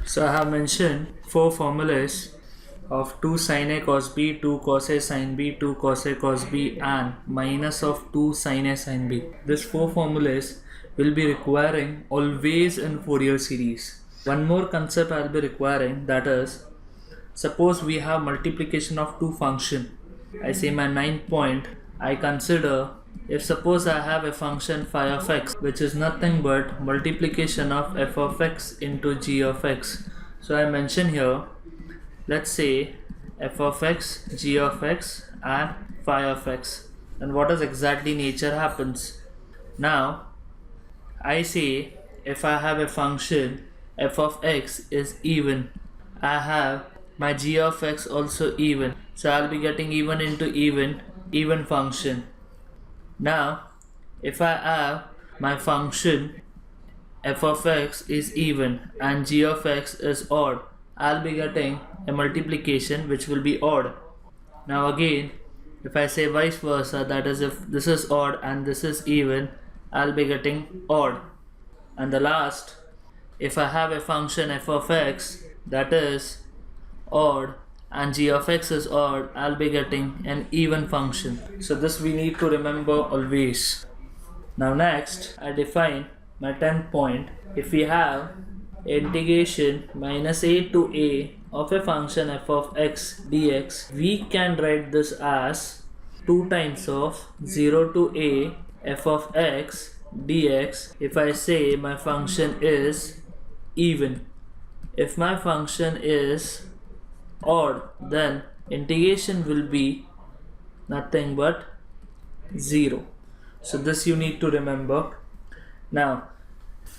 So I have mentioned four formulas of 2 sin A cos B, 2 cos A sin B, 2 cos A cos B and minus of 2 sin A sin B. These four formulas will be requiring always in Fourier series. One more concept I will be requiring, that is, suppose we have multiplication of two function. I say my 9th point, I consider if suppose I have a function phi of x which is nothing but multiplication of f of x into g of x. So I mention here, let's say f of x, g of x and phi of x, and what is exactly nature happens. Now I say if I have a function f of x is even, I have my g of x also even, so I'll be getting even into even function. Now if I have my function f of x is even and g of x is odd, I'll be getting a multiplication which will be odd. Now again, if I say vice versa, that is if this is odd and this is even, I'll be getting odd. And the last, if I have a function f of x that is odd and g of x is odd, I'll be getting an even function. So this we need to remember always. Now next, I define my 10th point. If we have integration minus a to a of a function f of x dx, we can write this as 2 times of 0 to a f of x dx if I say my function is even. If my function is odd, then integration will be nothing but 0. So this you need to remember. Now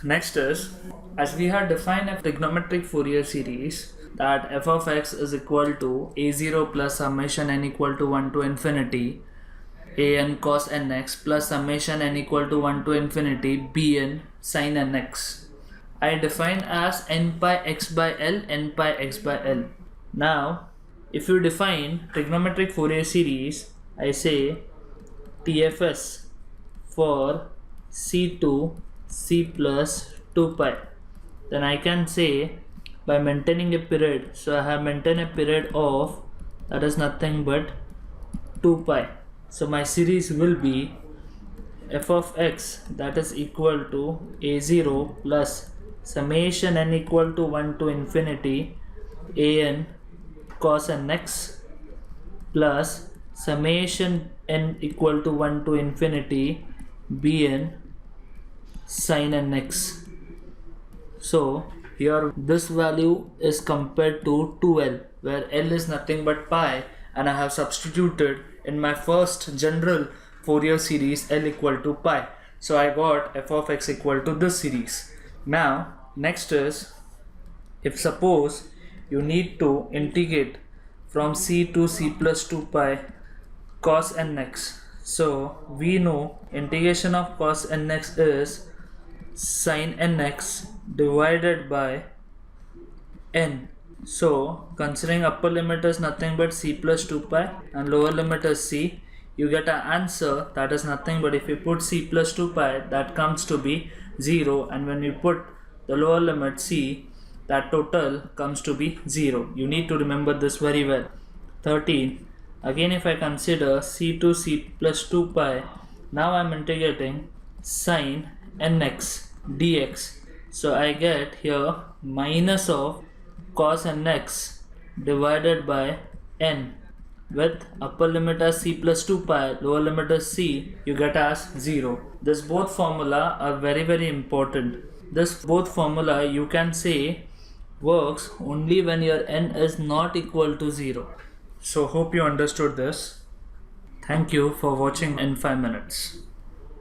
next is, as we have defined a trigonometric Fourier series, that f of x is equal to a0 plus summation n equal to 1 to infinity an cos nx plus summation n equal to 1 to infinity bn sin nx. I define as n pi x by l, n pi x by l. Now if you define trigonometric Fourier series, I say TFS for C2 C plus 2 pi, then I can say by maintaining a period, so I have maintained a period of, that is nothing but 2 pi. So my series will be f of x that is equal to a0 plus summation n equal to 1 to infinity an cos nx plus summation n equal to 1 to infinity bn sin nx. So here this value is compared to 2l, where l is nothing but pi, and I have substituted in my first general Fourier series l equal to pi. So I got f of x equal to this series. Now next is, if suppose you need to integrate from c to c plus 2 pi cos nx. So we know integration of cos nx is sin nx divided by n. So considering upper limit is nothing but c plus 2 pi and lower limit is c, you get an answer that is nothing but, if you put c plus 2 pi, that comes to be 0, and when you put the lower limit c, that total comes to be 0. You need to remember this very well. 13. Again, if I consider c to c plus 2 pi, now I am integrating sin nx dx. So I get here minus of cos nx divided by n, with upper limit as c plus 2 pi, lower limit as c, you get as 0. This both formula are very important. This both formula you can say works only when your n is not equal to 0. So hope you understood this. Thank you for watching in 5 minutes.